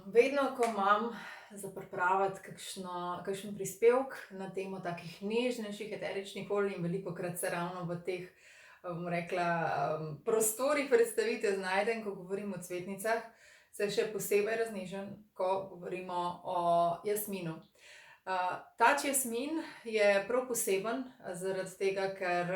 Vedno, ko imam za pripraviti kakšen prispevek na temo takih nežnejših eteričnih olj in velikokrat se ravno v teh, bom rekla, prostorih predstavitev znajdem, ko govorim o cvetnicah, se še posebej raznežen, ko govorimo o jasminu. Tač jasmin je prav poseben zaradi tega, ker,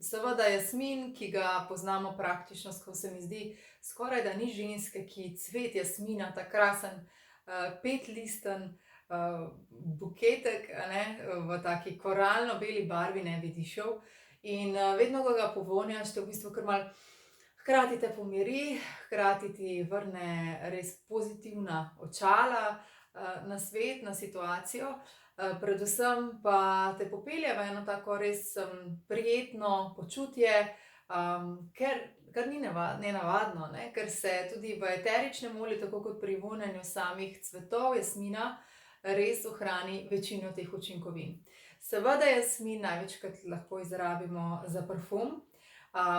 seveda jasmin, ki ga poznamo praktično se mi zdi, skorajda ni ženske, ki cvet jasmina, ta krasen, petlisten, buketek, a ne, v taki koralno beli barvi ne bi dišal. In, vedno, ko ga povonjaš, te v bistvu kar malo hkrati te pomiri, hkrati ti vrne res pozitivna očala, na svet, na situacijo. Predvsem pa te popelje v eno tako res, prijetno počutje, kar ni nenavadno, ne, ker se tudi v eteričnem olju, tako kot pri vonjenju samih cvetov jasmina, res ohrani večino teh učinkovin. Seveda jasmin največkrat lahko izrabimo za parfum.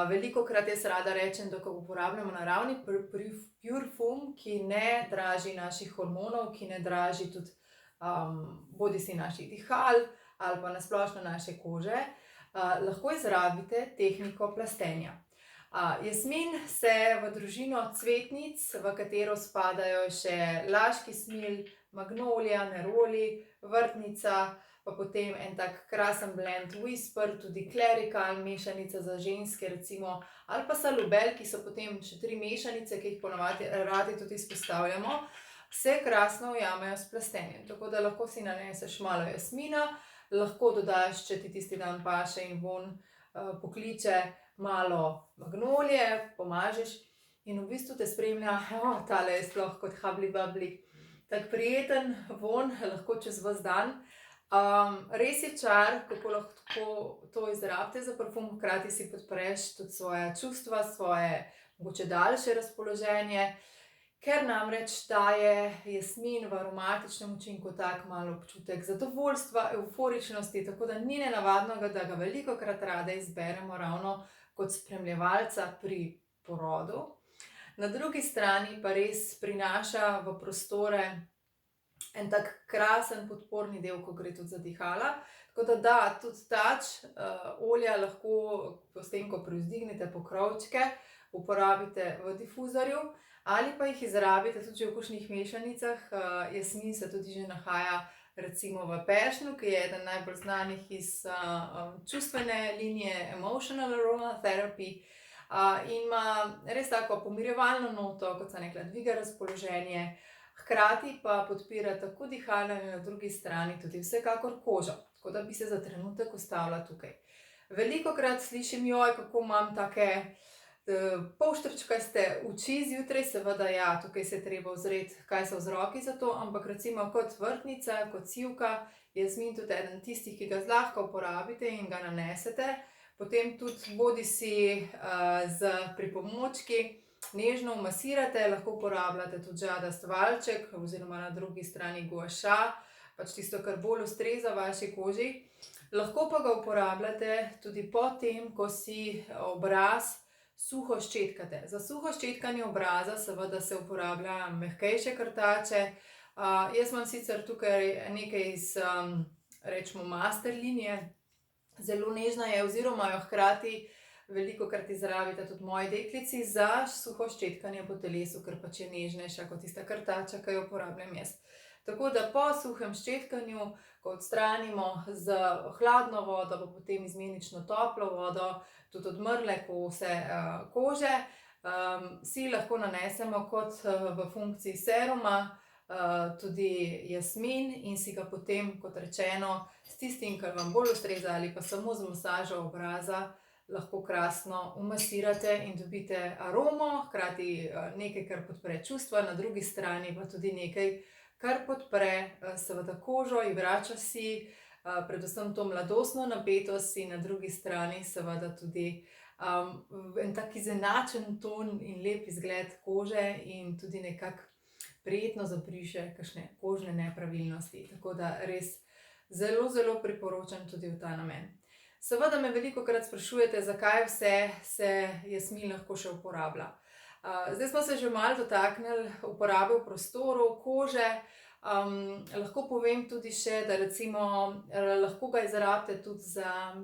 Velikokrat jaz rada rečem, da ko uporabljamo naravni parfum, ki ne draži naših hormonov, ki ne draži tudi, bodisi naših dihal ali pa na splošno naše kože, lahko izrabite tehniko plastenja. Jasmin se v družino cvetnic, v katero spadajo še laški smilj, magnolija, neroli, vrtnica, pa potem en tak krasen blend whisper, tudi klerikal, mešanica za ženske recimo, ali pa salubel, ki so potem še 3 mešanice, ki jih ponavadi radi tudi izpostavljamo, se krasno ujamejo s plastenjem. Tako da lahko si naneseš malo jasmina, lahko dodaš, če ti tisti dan paše in vonj, pokliče, malo magnolije, pomažeš in v bistvu te spremlja, tale je sploh kot habli babli, tak prijeten vonj, lahko čez ves dan. Res je čar, kako lahko to izrabite za parfum, hkrati si podpreš tudi svoja čustva, svoje mogoče daljše razpoloženje, ker namreč daje jasmin v aromatičnem učinku tak malo občutek zadovoljstva, evforičnosti, tako da ni nenavadno, da ga velikokrat rade izberemo ravno kot spremljevalca pri porodu. Na drugi strani pa res prinaša v prostore en tak krasen podporni del, ko gre tudi za dihala. Tako da, tudi tač, olja lahko s tem, ko privzdignete pokrovčke, uporabite v difuzorju ali pa jih izrabite tudi že v kakšnih mešanicah. Jasmin se tudi že nahaja recimo v peršnu, ki je eden najbolj znanih iz, čustvene linije Emotional Aromatherapy. In ima res tako pomirjevalno noto, kot sem rekla, dviga razpoloženje, hkrati pa podpira tako dihalo in na drugi strani tudi vsekakor kožo. Tako da bi se za trenutek ustavila tukaj. Velikokrat slišim: kako imam take, polštrčkaste oči zjutraj." Seveda ja, tukaj se je treba ozreti, kaj so vzroki za to, ampak recimo kot vrtnica, kot sivka, jasmin tudi eden tistih, ki ga zlahka uporabite in ga nanesete. Potem tudi bodisi, s pripomočki nežno umasirate, lahko uporabljate tudi žadast valjček oziroma na drugi strani gua sha, pač tisto, kar bolj ustreza vaši koži. Lahko pa ga uporabljate tudi po tem, ko si obraz suho ščetkate. Za suho ščetkanje obraza seveda se uporablja mehkejše krtače. Jaz imam sicer tukaj nekaj iz, recimo master linije, zelo nežna je oziroma jo hkrati velikokrat izrabite tudi moji deklici za suho ščetkanje po telesu, ker pač je nežnejša kot tista krtača, ki jo uporabljam jaz. Tako da po suhem ščetkanju, ko odstranimo z hladno vodo, pa potem izmenično toplo vodo, tudi odmrle kose, kože, si lahko nanesemo kot, v funkciji seruma, tudi jasmin in si ga potem, kot rečeno, s tistim, kar vam bolj ustreza, ali pa samo z masažo obraza, lahko krasno umasirate in dobite aromo, hkrati, nekaj, kar podpre čustva, na drugi strani pa tudi nekaj, kar podpre, seveda kožo, ji vrača si, predvsem to mladostno napetost in na drugi strani seveda tudi, en tak izenačen ton in lep izgled kože in tudi nekako prijetno zabriše kakšne kožne nepravilnosti. Tako da res zelo, zelo priporočam tudi v ta namen. Seveda me velikokrat sprašujete, zakaj vse se jasmin lahko še uporablja. Zdaj smo se že malo dotaknili uporabe v prostoru, kože. Lahko povem tudi še, da recimo lahko ga izrabite tudi za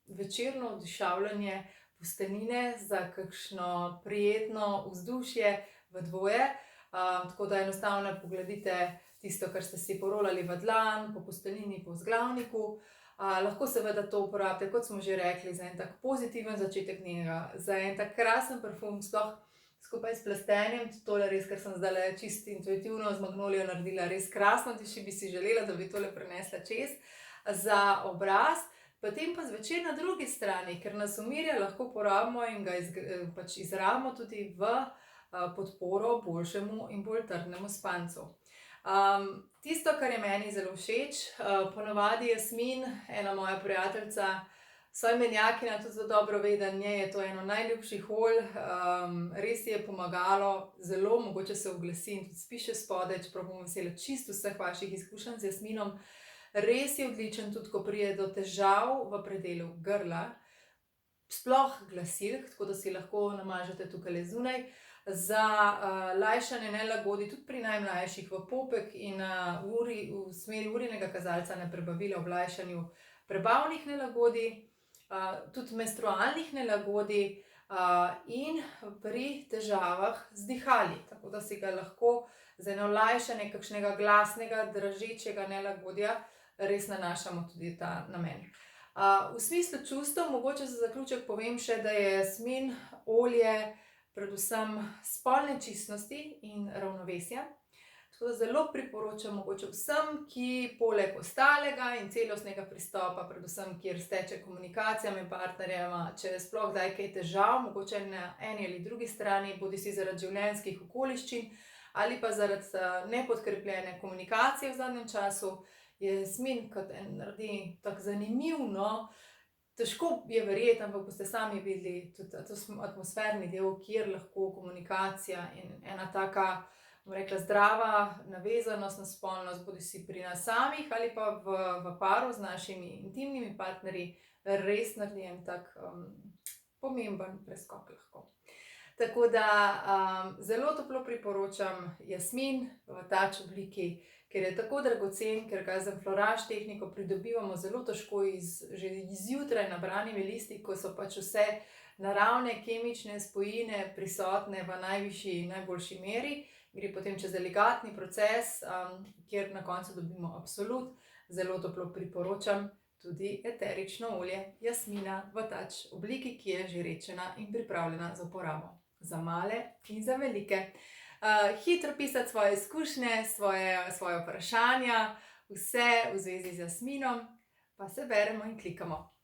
večerno odišavljanje posteljnine, za kakšno prijetno vzdušje v dvoje. Tako da enostavno pogladite tisto, kar ste si porolali v dlan, po posteljnini, po vzglavniku. Lahko seveda to uporabite, kot smo že rekli, za en tak pozitiven začetek dneva, za en tak krasen parfum, sploh skupaj s plastenjem. Tole res, kar sem zdajle čisto intuitivno z magnolijo naredila, res krasno diši, bi si želela, da bi tole prenesla čez za obraz. Potem pa zvečer na drugi strani, ker nas umirja, lahko uporabimo in ga pač izrabimo tudi v podporo boljšemu in bolj trdnemu spancu. Tisto, kar je meni zelo všeč, ponavadi jasmin, ena moja prijateljica, soimenjakinja, tudi zelo dobro ve, da njej je to eno najljubših olj. Res ji je pomagalo, zelo mogoče se oglasi in tudi spiše spodaj, čeprav bom vesela čisto vseh vaših izkušenj z jasminom. Res je odličen tudi, ko pride do težav v predelu grla, sploh glasilk, tako da si lahko namažete tukajle zunaj. Za lajšanje nelagodij, tudi pri najmlajših, v popek in v smeri urinega kazalca na prebavila ob lajšanju prebavnih nelagodij, tudi menstrualnih nelagodij, in pri težavah z dihali. Tako da si ga lahko za eno lajšanje kakšnega glasnega, dražečega nelagodja res nanašamo tudi ta namen. V smislu čustev mogoče za zaključek povem še, da je jasmin olje predvsem spolne čistnosti in ravnovesja. Tako da zelo priporočam mogoče vsem, ki poleg ostalega in celostnega pristopa, predvsem kjer steče komunikacija med partnerjema, če je sploh kdaj kaj težav, mogoče na eni ali drugi strani, bodisi zaradi življenjskih okoliščin ali pa zaradi nepodkrepljene komunikacije v zadnjem času, je jasmin kot naredi tako zanimivo. Težko je verjeti, ampak boste sami videli tudi atmosferni del, kjer lahko komunikacija in ena taka, bom rekla, zdrava navezanost na spolnost, bodisi pri nas samih ali pa v paru z našimi intimnimi partnerji, res naredi en tak pomemben preskok lahko. Tako da zelo toplo priporočam jasmin v touch obliki, ker je tako dragocen, ker ga z enfloraž tehniko pridobivamo zelo težko že zjutraj nabranimi listi, ko so pač vse naravne kemične spojine prisotne v najvišji in najboljši meri. Gre potem čez elegantni proces, kjer na koncu dobimo absolut. Zelo toplo priporočam tudi eterično olje jasmina v touch obliki, ki je že rečena in pripravljena za uporabo. Za male in za velike. Hitro pisati svoje izkušnje, svoje vprašanja, vse v zvezi z jasminom, pa se beremo in klikamo.